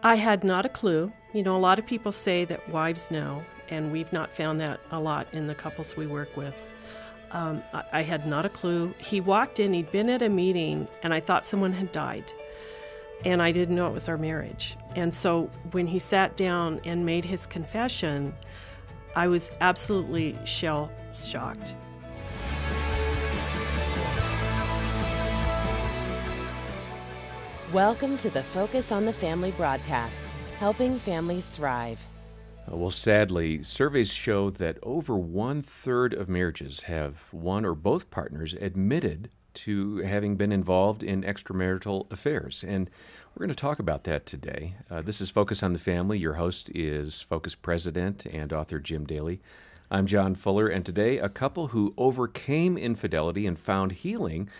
I had not a clue. You know, a lot of people say that wives know, and we've not found that a lot in the couples we work with. I had not a clue. He walked in, he'd been at a meeting, and I thought someone had died. And I didn't know it was our marriage. And so when he sat down and made his confession, I was absolutely shell-shocked. Welcome to the Focus on the Family broadcast, helping families thrive. Well, sadly, surveys show that over 1/3 of marriages have one or both partners admitted to having been involved in extramarital affairs. And we're going to talk about that today. This is Focus on the Family. Your host is Focus President and author Jim Daly. I'm John Fuller, and today a couple who overcame infidelity and found healing,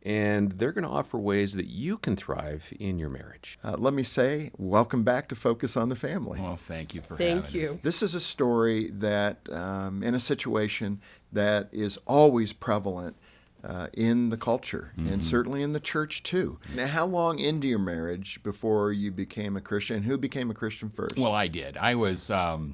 and they're going to offer ways that you can thrive in your marriage. Let me say, welcome back to Focus on the Family. Well, thank you for having us. Thank you. This is a story that, in a situation that is always prevalent in the culture, and certainly in the church too. Now, how long into your marriage before you became a Christian? Who became a Christian first? Well, I did. I was, so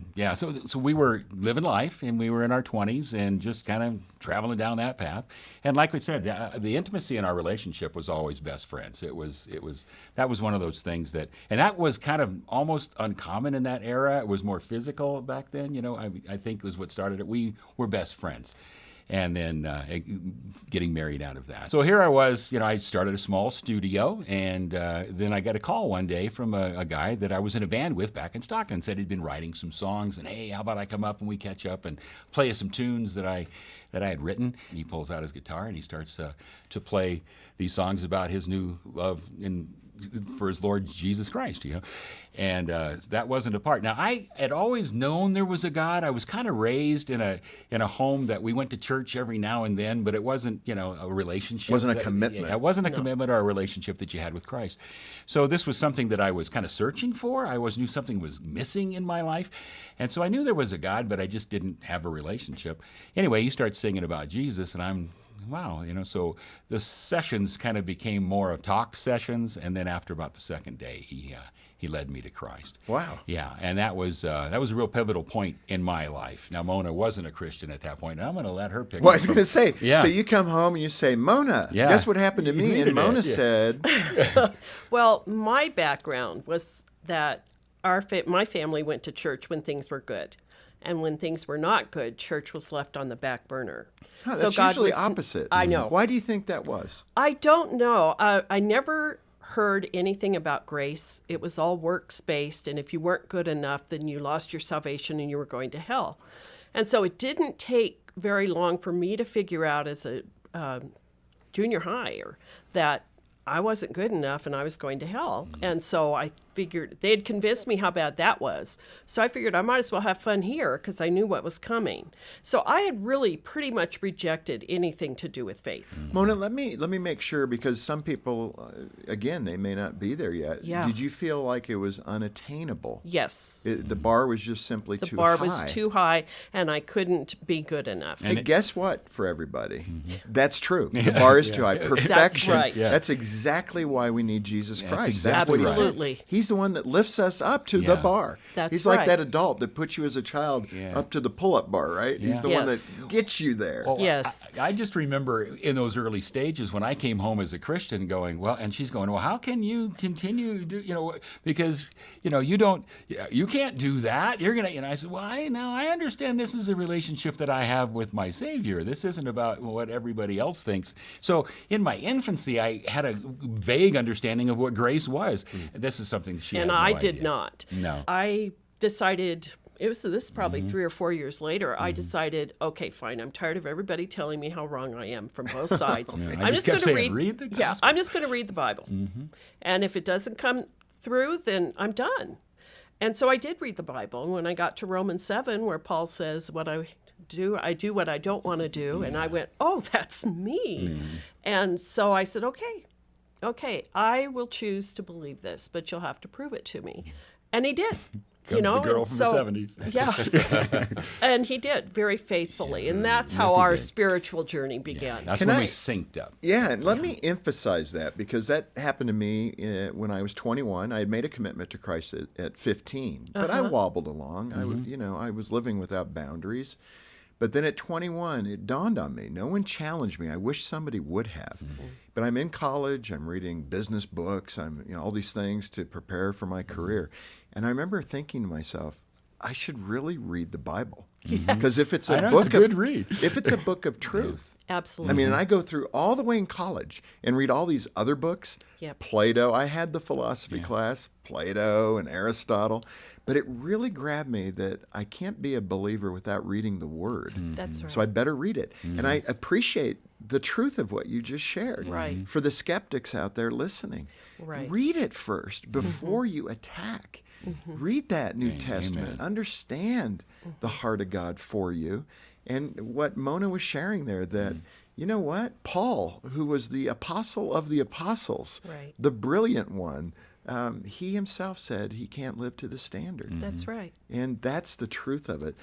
we were living life, and we were in our 20s, and just kind of traveling down that path. And like we said, the intimacy in our relationship was always best friends. That was one of those things and that was kind of almost uncommon in that era. It was more physical back then, you know, I think was what started it. We were best friends. And then getting married out of that. So here I was, you know, I started a small studio, and then I got a call one day from a guy that I was in a band with back in Stockton, said he'd been writing some songs, and hey, how about I come up and we catch up and play some tunes that I had written. And he pulls out his guitar and he starts to play these songs about his new love for his Lord Jesus Christ, you know. And that wasn't a part. Now, I had always known there was a God. I was kind of raised in a home that we went to church every now and then, but it wasn't, you know, a relationship. It wasn't a commitment. It wasn't a commitment or a relationship that you had with Christ. So this was something that I was kind of searching for. I knew something was missing in my life. And so I knew there was a God, but I just didn't have a relationship. Anyway, you start singing about Jesus, and wow, you know, so the sessions kind of became more of talk sessions, and then after about the second day, he led me to Christ. Wow. Yeah, and that was a real pivotal point in my life. Now, Mona wasn't a Christian at that point, and I'm going to let her pick. Well, I was going to say, yeah. So you come home and you say, Mona, Yeah. guess what happened to me? And Mona said, Well, my background was that my family went to church when things were good. And when things were not good, church was left on the back burner. That's so God usually was, opposite. I know. Why do you think that was? I don't know. I never heard anything about grace. It was all works-based, and if you weren't good enough, then you lost your salvation and you were going to hell. And so it didn't take very long for me to figure out as a junior higher that I wasn't good enough and I was going to hell. And so I figured they'd convinced me how bad that was. So I figured I might as well have fun here because I knew what was coming. So I had really pretty much rejected anything to do with faith. Mona, let me make sure, because some people, again, they may not be there yet. Yeah. Did you feel like it was unattainable? Yes. The bar was just simply The too bar high. was too high, and I couldn't be good enough. And guess what, for everybody? That's true. The bar is too high. Perfection. right. Yeah. That's exactly why we need Jesus That's Christ. exactly That's what Absolutely. he said. He's the one that lifts us up to the Yeah. bar. That's He's like right. that adult that puts you as a child up to the pull-up bar, right? He's the one Yes. that gets you there. Well, Yes. I just remember in those early stages when I came home as a Christian going, well, and she's going, well, how can you continue to, you know, because, you know, you can't do that. You're going to, and I said, well, I understand this is a relationship that I have with my Savior. This isn't about what everybody else thinks. So in my infancy, I had a vague understanding of what grace was. This is something she And had no I idea. did not. No. I decided, this is probably 3 or 4 years later, I decided, okay, fine, I'm tired of everybody telling me how wrong I am from both sides. I just kept gonna saying, read the Yeah, gospel. I'm just going to read the Bible. And if it doesn't come through, then I'm done. And so I did read the Bible. And when I got to Romans 7, where Paul says, what I do what I don't want to do. And I went, oh, that's me. And so I said, okay, I will choose to believe this, but you'll have to prove it to me. And he did. Comes the girl and from the 70s. Yeah. And he did very faithfully. And that's Yes, how he our did. spiritual journey began. That's Can when I- we synced up. Yeah, and let me emphasize that because that happened to me when I was 21. I had made a commitment to Christ at 15, but I wobbled along. I was living without boundaries. But then at 21, it dawned on me. No one challenged me. I wish somebody would have. But I'm in college. I'm reading business books. I'm all these things to prepare for my career. And I remember thinking to myself, I should really read the Bible because if it's I a know, book it's a good read. if it's a book of truth. Absolutely. I mean, and I go through all the way in college and read all these other books. Yep. Plato. I had the philosophy class, Plato and Aristotle. But it really grabbed me that I can't be a believer without reading the Word. That's right. So I better read it. And I appreciate the truth of what you just shared. Right. For the skeptics out there listening, Right. read it first before you attack. Read that New Amen. Testament. Understand the heart of God for you. And what Mona was sharing there, that, you know what? Paul, who was the apostle of the apostles, Right. the brilliant one, he himself said he can't live to the standard. That's right. And that's the truth of it.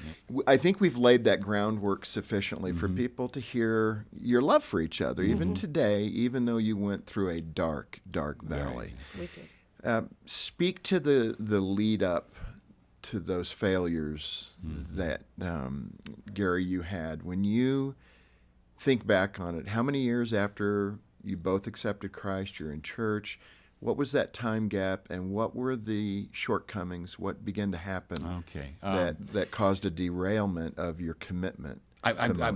I think we've laid that groundwork sufficiently for people to hear your love for each other, even today, even though you went through a dark, dark valley. We did. Speak to the lead up to those failures that, Gary, you had. When you think back on it, how many years after you both accepted Christ, you're in church, what was that time gap, and what were the shortcomings? What began to happen Okay. that caused a derailment of your commitment?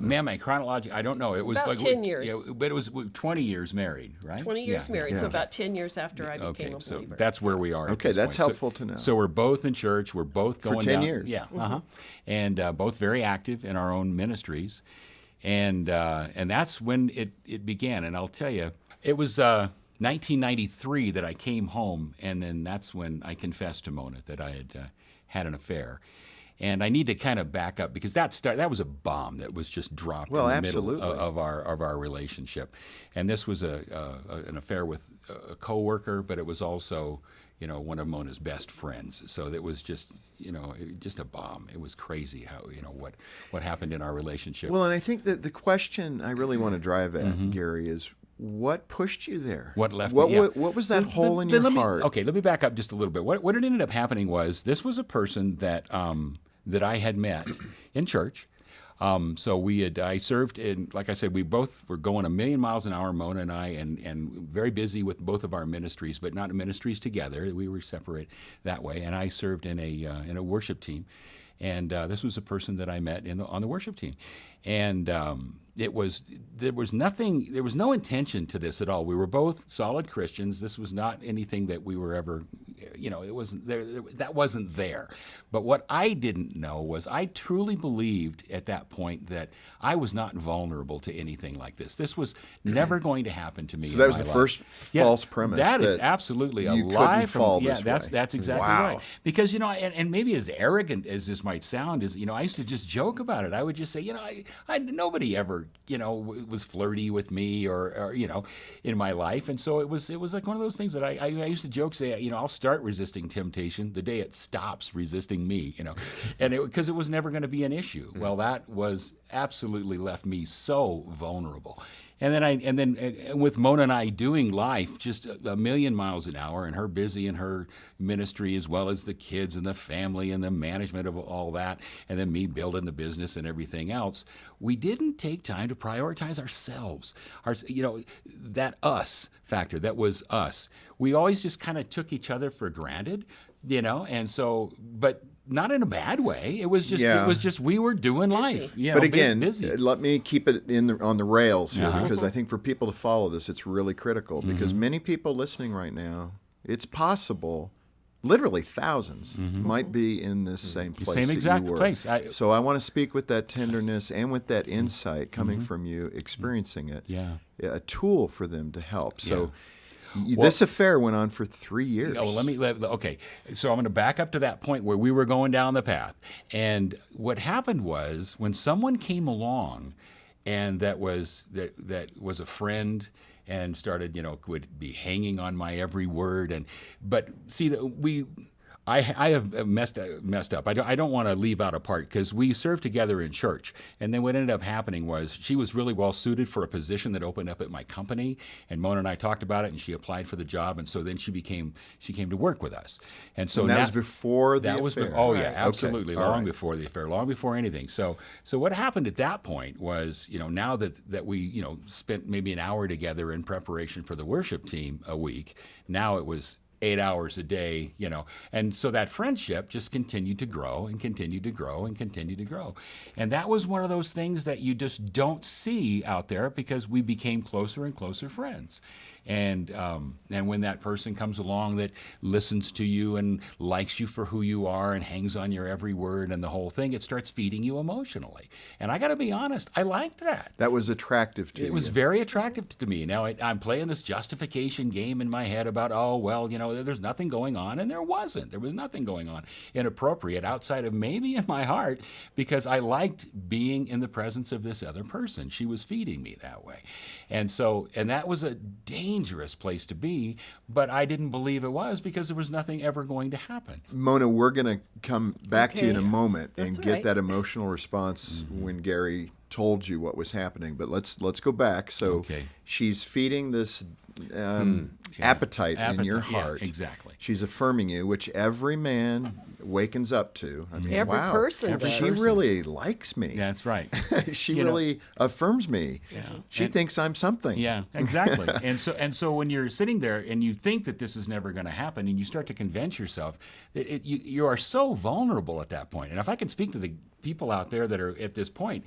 Man, my chronology, I don't know. It was About like 10 years. Yeah, but it was 20 years married, right? 20 years Yeah. married, so Yeah. about 10 years after I became a so believer. that's where we are. at Okay, this that's point. helpful to know. So we're both in church. We're both going 10 down, years. Yeah, and both very active in our own ministries, and that's when it began. And I'll tell you, it was 1993 that I came home, and then that's when I confessed to Mona that I had had an affair. And I need to kind of back up because that was a bomb that was just dropped Well, in the absolutely. middle of our relationship. And this was an affair with a coworker, but it was also one of Mona's best friends. So it was just just a bomb. It was crazy how what happened in our relationship. Well, and I think that the question I really want to drive at, Gary, is what pushed you there? What left what, me? Yeah. what was that hole in Then your let me- heart? Okay, let me back up just a little bit. What had ended up happening was this was a person that that I had met in church. So I served in, like I said, we both were going 1,000,000 miles an hour, Mona and I, and very busy with both of our ministries, but not ministries together. We were separate that way. And I served in a worship team. And this was a person that I met on the worship team. And there was no intention to this at all. We were both solid Christians. This was not anything that we were ever, it wasn't there. That wasn't there. But what I didn't know was I truly believed at that point that I was not vulnerable to anything like this. This was never going to happen to me. So that was the first false premise. That is absolutely a you lie couldn't fall from this way. that's exactly Wow. right. Because and maybe as arrogant as this might sound is I used to just joke about it. I would just say I nobody ever was flirty with me or in my life, and so it was like one of those things that I used to joke, say I'll start resisting temptation the day it stops resisting me, and because it was never going to be an issue. Well, that was absolutely left me so vulnerable. And then with Mona and I doing life just 1,000,000 miles an hour, and her busy in her ministry as well as the kids and the family and the management of all that, and then me building the business and everything else, we didn't take time to prioritize ourselves. That us factor, that was us. We always just kind of took each other for granted, and so, but not in a bad way. It was just we were doing life. But again, busy. let me keep it on the rails here because I think for people to follow this, it's really critical because many people listening right now, it's possible, literally thousands, might be in this same place. Same that exact you were. place. So I want to speak with that tenderness and with that insight coming from you, experiencing it. Yeah. A tool for them to help. So. Well, this affair went on for 3 years. Oh, okay. So I'm going to back up to that point where we were going down the path. And what happened was when someone came along and that was a friend and started, would be hanging on my every word. But see, I have messed up. I don't want to leave out a part because we served together in church, and then what ended up happening was she was really well suited for a position that opened up at my company, and Mona and I talked about it, and she applied for the job, and so then she came to work with us, and so And that was before the that was affair. oh yeah, Right. absolutely, Okay. All long right. before the affair, long before anything. So what happened at that point was, now that we spent maybe an hour together in preparation for the worship team a week, now it was 8 hours a day, and so that friendship just continued to grow and continued to grow and continued to grow. And that was one of those things that you just don't see out there because we became closer and closer friends. And when that person comes along that listens to you and likes you for who you are and hangs on your every word and the whole thing, it starts feeding you emotionally. And I got to be honest, I liked that. That was attractive to you. It was very attractive to me. Now, I'm playing this justification game in my head about, there's nothing going on, and there wasn't. There was nothing going on inappropriate outside of maybe in my heart because I liked being in the presence of this other person. She was feeding me that way. And that was a dangerous place to be, but I didn't believe it was because there was nothing ever going to happen. Mona, we're going to come back to you in a Okay. moment That's and all get right. that emotional response when Gary told you what was happening. But let's go back. So Okay. she's feeding this appetite in your Appetite, yeah, heart. exactly. She's affirming you, which every man wakens up to. I mean, Every wow, person she does. really likes me. That's right. She You know- really affirms me. Yeah. She And- thinks I'm something. Yeah, exactly. and so when you're sitting there and you think that this is never going to happen, and you start to convince yourself, you are so vulnerable at that point. And if I can speak to the people out there that are at this point,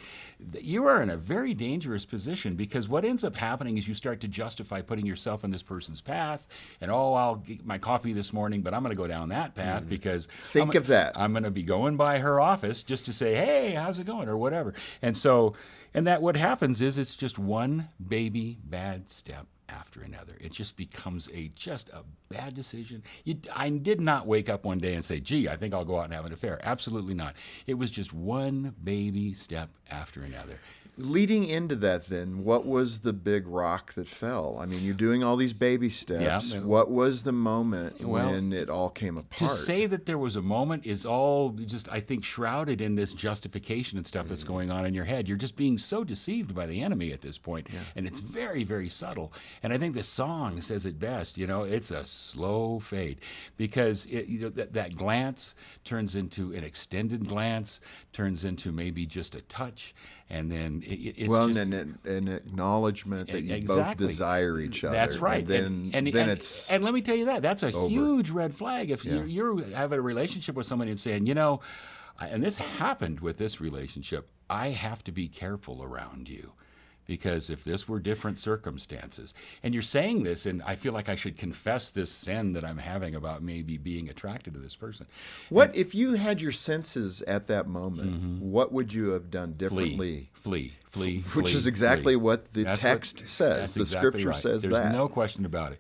you are in a very dangerous position because what ends up happening is you start to justify putting yourself in this person's path, and I'll get my coffee this morning, but I'm going to go down that path because Think of that. I'm going to be going by her office just to say, hey, how's it going, or whatever. And that what happens is it's just one baby bad step after another. It just becomes just a bad decision. I did not wake up one day and say, gee, I think I'll go out and have an affair. Absolutely not. It was just one baby step after another. Leading into that, then, what was the big rock that fell? I mean, you're doing all these baby steps. Yeah. What was the moment Well, when it all came apart? To say that there was a moment is all just, I think, shrouded in this justification and stuff that's going on in your head. You're just being so deceived by the enemy at this point, and it's very, very subtle. And I think the song says it best. It's a slow fade because that glance turns into an extended glance, turns into maybe just a touch, and then it's just an acknowledgement that you Exactly. both desire each other. That's right. And then it's and let me tell you that's a over. huge red flag if Yeah. you have a relationship with someone and saying, and this happened with this relationship, I have to be careful around you. Because if this were different circumstances, and you're saying this, and I feel like I should confess this sin that I'm having about maybe being attracted to this person. what if you had your senses at that moment? What would you have done differently? Flee. Which is exactly what the That's text says. That's The exactly scripture right. says There's that. no question about it.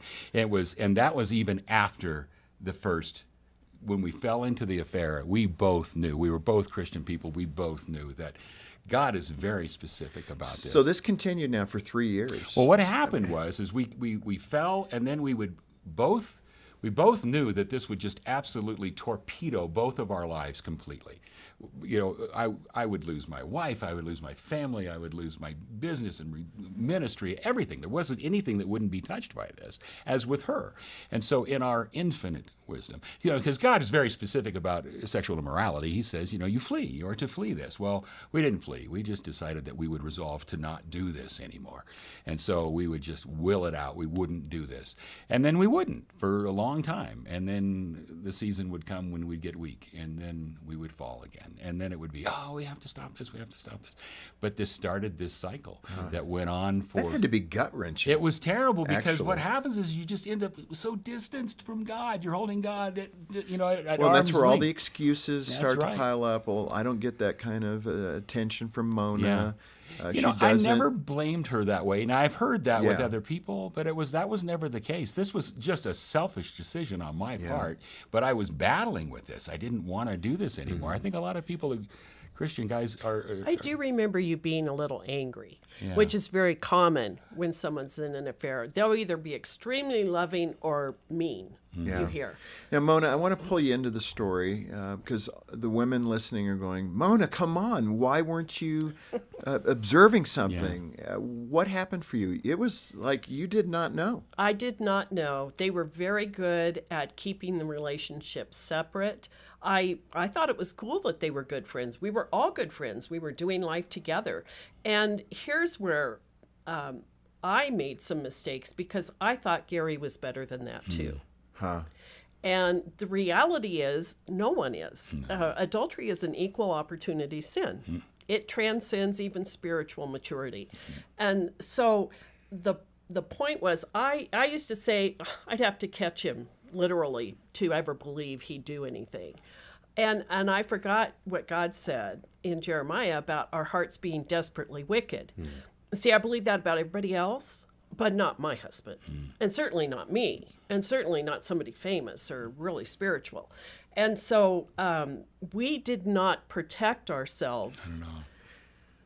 And that was even after the first. When we fell into the affair, we both knew. We were both Christian people. We both knew that God is very specific about this. So this continued now for 3 years. Well, what happened was we fell, and then we both knew that this would just absolutely torpedo both of our lives completely. I would lose my wife, I would lose my family, I would lose my business and ministry, everything. There wasn't anything that wouldn't be touched by this, as with her. And so in our infinite wisdom, because God is very specific about sexual immorality. He says, you flee. You are to flee this. Well, we didn't flee. We just decided that we would resolve to not do this anymore. And so we would just will it out. We wouldn't do this. And then we wouldn't for a long time. And then the season would come when we'd get weak, and then we would fall again. And then it would be, we have to stop this. We have to stop this. But this started this cycle that went on for... That had to be gut-wrenching. It was terrible because what Actually. happens is you just end up so distanced from God. You're holding God at Well, that's arm's where all length. the excuses That's start right. to pile up. Well, I don't get that kind of attention from Mona. She I doesn't. never blamed her that way. Now I've heard that with Yeah. other people, but that was never the case. This was just a selfish decision on my part. But I was battling with this. I didn't want to do this anymore. I think a lot of people, Christian guys, are. I do remember you being a little angry, Yeah. which is very common when someone's in an affair. They'll either be extremely loving or mean. you hear. Now, Mona, I want to pull you into the story because the women listening are going, Mona, come on. Why weren't you observing something? What happened for you? It was like you did not know. I did not know. They were very good at keeping the relationship separate. I thought it was cool that they were good friends. We were all good friends. We were doing life together. And here's where I made some mistakes because I thought Gary was better than that too. Huh. And the reality is, no one is. Adultery is an equal opportunity sin. It transcends even spiritual maturity. And so the point was, I used to say, I'd have to catch him literally to ever believe he'd do anything. And I forgot what God said in Jeremiah about our hearts being desperately wicked. See, I believe that about everybody else, but not my husband, and certainly not me, and certainly not somebody famous or really spiritual. And so we did not protect ourselves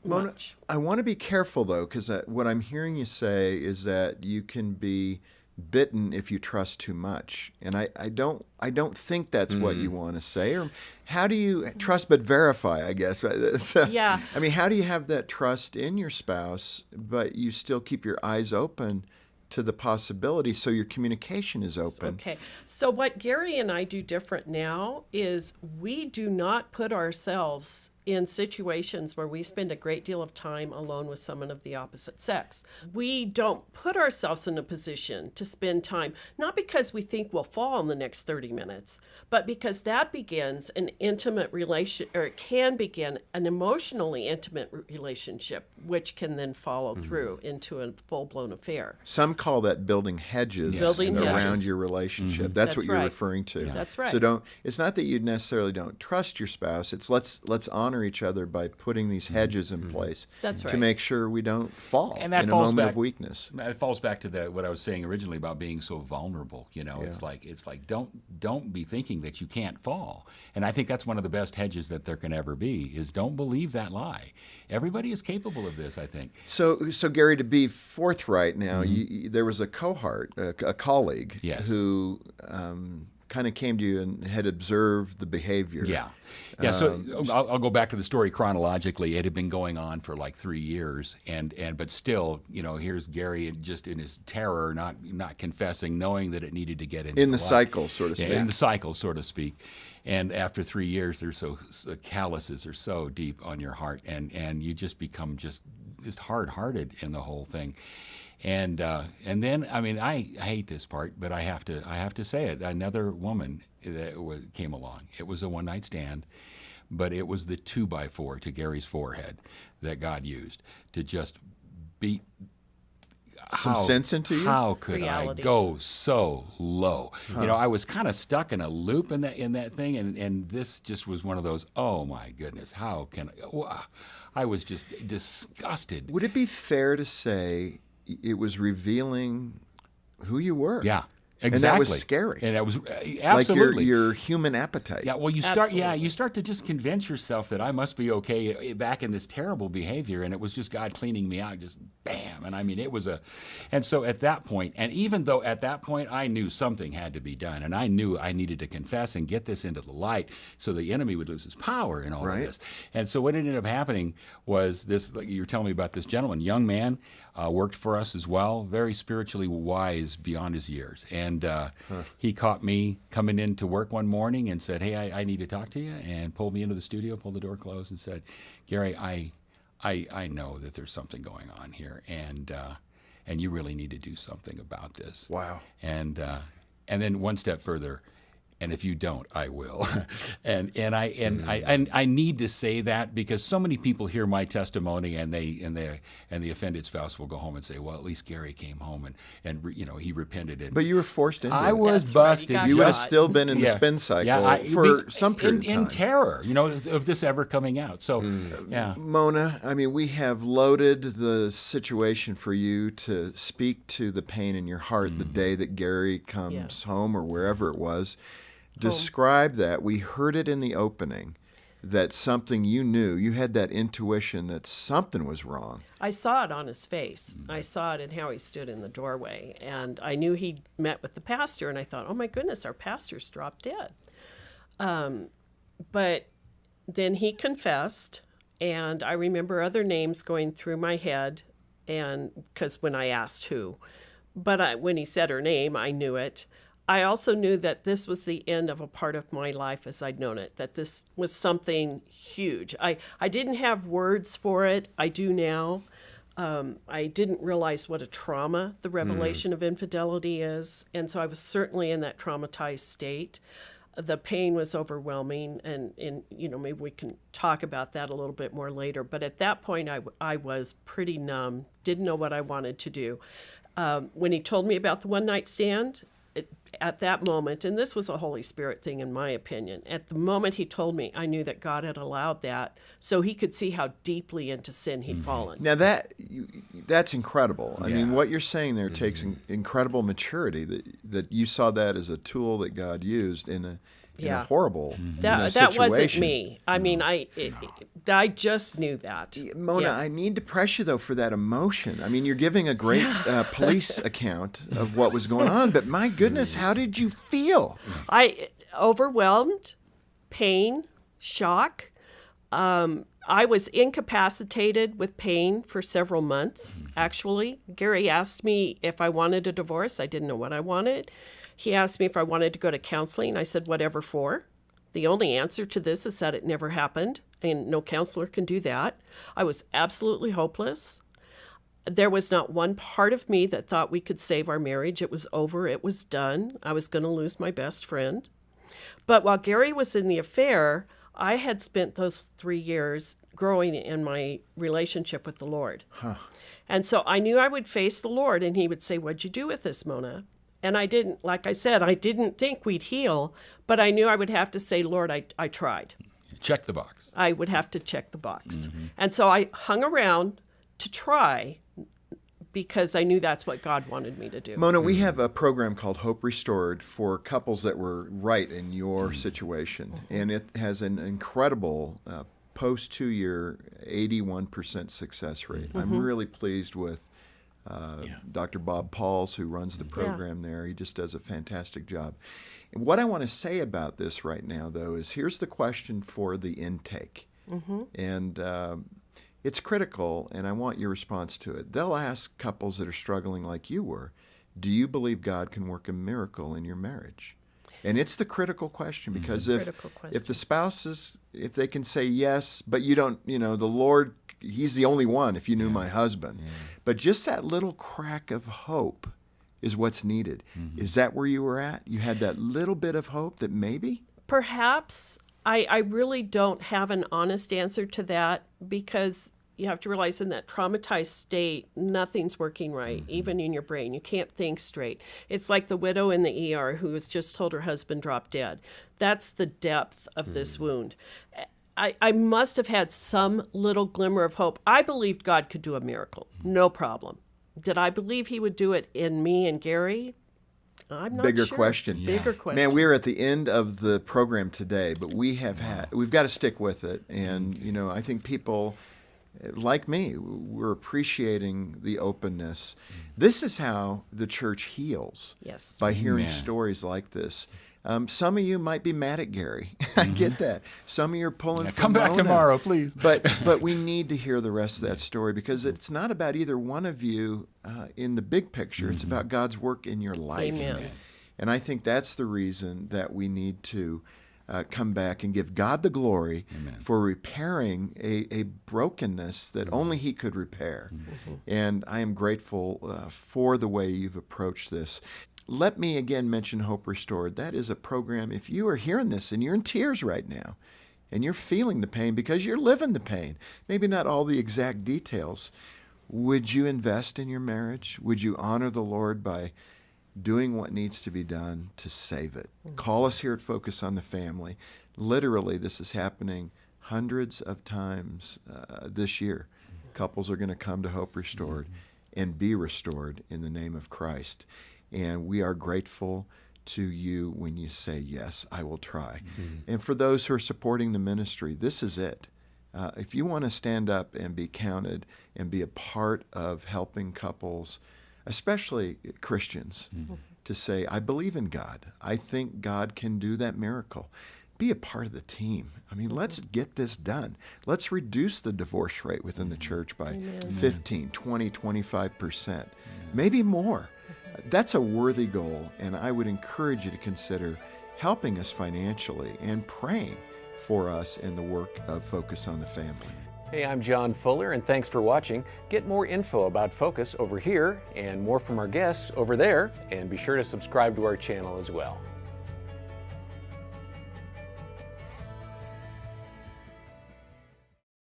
Mona, much. I want to be careful, though, because what I'm hearing you say is that you can be bitten if you trust too much, and I don't think that's what you want to say. Or how do you trust but verify? I guess. So, Yeah. I mean, how do you have that trust in your spouse, but you still keep your eyes open to the possibility, so your communication is open? Okay. So what Gary and I do different now is we do not put ourselves in situations where we spend a great deal of time alone with someone of the opposite sex. We don't put ourselves in a position to spend time, not because we think we'll fall in the next 30 minutes, but because that begins an intimate relation, or it can begin an emotionally intimate relationship, which can then follow through into a full-blown affair. Some call that building hedges Building around hedges. your relationship. That's what That's you're right. referring to. That's right. So it's not that you necessarily don't trust your spouse. It's let's honor each other by putting these hedges in place That's to right. make sure we don't fall And that in a falls moment back of weakness. It falls back to what I was saying originally about being so vulnerable. You know, it's like don't be thinking that you can't fall. And I think that's one of the best hedges that there can ever be is don't believe that lie. Everybody is capable of this, I think. So Gary, to be forthright now, there was a cohort, a colleague, Yes. who kind of came to you and had observed the behavior. Yeah. So I'll go back to the story chronologically. It had been going on for like 3 years, but still, here's Gary just in his terror, not confessing, knowing that it needed to get into In the light. cycle, so to speak. Yeah, in the cycle, so to speak. And after 3 years, the calluses are so deep on your heart, and you just become just hard-hearted in the whole thing. And then, I mean, I hate this part, but I have to say it. Another woman that came along. It was a one-night stand, but it was the 2x4 to Gary's forehead that God used to just beat Some sense into you? How could Reality. I go so low? I was kind of stuck in a loop in that thing, and this just was one of those. Oh my goodness, how can I was just disgusted. Would it be fair to say it was revealing who you were? Yeah, exactly. And that was scary. And that was Like absolutely. your human appetite. Yeah, well, you Absolutely. start to just convince yourself that I must be okay back in this terrible behavior, and it was just God cleaning me out, just bam. And I mean, and so at that point, and even though at that point I knew something had to be done, and I knew I needed to confess and get this into the light so the enemy would lose his power in all Right. of this. And so what ended up happening was this, like you were telling me about this gentleman, young man, worked for us as well, very spiritually wise beyond his years. And he caught me coming in to work one morning and said, hey, I need to talk to you, and pulled me into the studio, pulled the door closed, and said, Gary, I know that there's something going on here, and you really need to do something about this. Wow. And then one step further, and if you don't, I will. and I need to say that because so many people hear my testimony and the offended spouse will go home and say, well, at least Gary came home and he repented. And But you were forced into I it. was That's right, you busted. got You would have God. still been in the Yeah. spin cycle for some period of time. in terror, of this ever coming out. So, yeah. Mona, I mean, we have loaded the situation for you to speak to the pain in your heart the day that Gary comes home or wherever it was. Describe that. We heard it in the opening. that something you knew, you had that intuition that something was wrong. I saw it on his face. I saw it in how he stood in the doorway. And I knew he'd met with the pastor, and I thought, oh my goodness, our pastor's dropped dead. But then he confessed, and I remember other names going through my head, and because when I asked who. But when he said her name, I knew it. I also knew that this was the end of a part of my life as I'd known it, that this was something huge. I didn't have words for it. I do now. I didn't realize what a trauma the revelation of infidelity is. And so I was certainly in that traumatized state. The pain was overwhelming, and maybe we can talk about that a little bit more later. But at that point, I was pretty numb, didn't know what I wanted to do. When he told me about the one-night stand, at that moment, and this was a Holy Spirit thing in my opinion, at the moment he told me, I knew that God had allowed that so he could see how deeply into sin he'd fallen. Now that's incredible. I mean, what you're saying there takes incredible maturity, that you saw that as a tool that God used in a horrible that situation. wasn't me. I mean, I just knew that. Mona, Yeah. I need to press you though for that emotion. I mean, you're giving a great police account of what was going on, but my goodness, how did you feel? I overwhelmed, pain, shock. I was incapacitated with pain for several months, actually. Gary asked me if I wanted a divorce. I didn't know what I wanted. He asked me if I wanted to go to counseling. I said, whatever for. The only answer to this is that it never happened, and no counselor can do that. I was absolutely hopeless. There was not one part of me that thought we could save our marriage. It was over. It was done. I was going to lose my best friend. But while Gary was in the affair, I had spent those 3 years growing in my relationship with the Lord. And so I knew I would face the Lord, and he would say, what'd you do with this, Mona? And I didn't, like I said, I didn't think we'd heal, but I knew I would have to say, Lord, I tried. Check the box. I would have to check the box. And so I hung around to try because I knew that's what God wanted me to do. Mona, we have a program called Hope Restored for couples that were right in your situation, and it has an incredible post 2-year 81% success rate. I'm really pleased with Dr. Bob Pauls, who runs the program there. He just does a fantastic job. And what I want to say about this right now, though, is here's the question for the intake. And it's critical, and I want your response to it. They'll ask couples that are struggling like you were, do you believe God can work a miracle in your marriage? And it's the critical question, because if the spouses, if they can say yes, but you don't, the Lord, he's the only one if you knew my husband. But just that little crack of hope is what's needed. Is that where you were at? You had that little bit of hope that maybe? Perhaps. I really don't have an honest answer to that, because you have to realize in that traumatized state, nothing's working right, even in your brain. You can't think straight. It's like the widow in the ER who was just told her husband dropped dead. That's the depth of this wound. I must have had some little glimmer of hope. I believed God could do a miracle, no problem. Did I believe he would do it in me and Gary? I'm not Bigger sure. question. Bigger question. Man, we're at the end of the program today, but we've got to stick with it. And, I think people like me, we're appreciating the openness. This is how the church heals. Yes. By hearing Amen. stories like this. Some of you might be mad at Gary. I get that. Some of you are pulling from Come back Mona. tomorrow, please. But we need to hear the rest of that story, because it's not about either one of you in the big picture. It's about God's work in your life. Amen. And I think that's the reason that we need to come back and give God the glory for repairing a brokenness that only he could repair. And I am grateful for the way you've approached this. Let me again mention Hope Restored. That is a program, if you are hearing this and you're in tears right now, and you're feeling the pain because you're living the pain, maybe not all the exact details, would you invest in your marriage? Would you honor the Lord by doing what needs to be done to save it? Call us here at Focus on the Family. Literally, this is happening hundreds of times this year. Couples are going to come to Hope Restored and be restored in the name of Christ. And we are grateful to you when you say, yes, I will try. And for those who are supporting the ministry, this is it. If you want to stand up and be counted and be a part of helping couples, especially Christians, to say, I believe in God. I think God can do that miracle. Be a part of the team. I mean, let's get this done. Let's reduce the divorce rate within the church by 15, 20, 25%, maybe more. That's a worthy goal, and I would encourage you to consider helping us financially and praying for us in the work of Focus on the Family. Hey, I'm John Fuller, and thanks for watching. Get more info about Focus over here and more from our guests over there, and be sure to subscribe to our channel as well.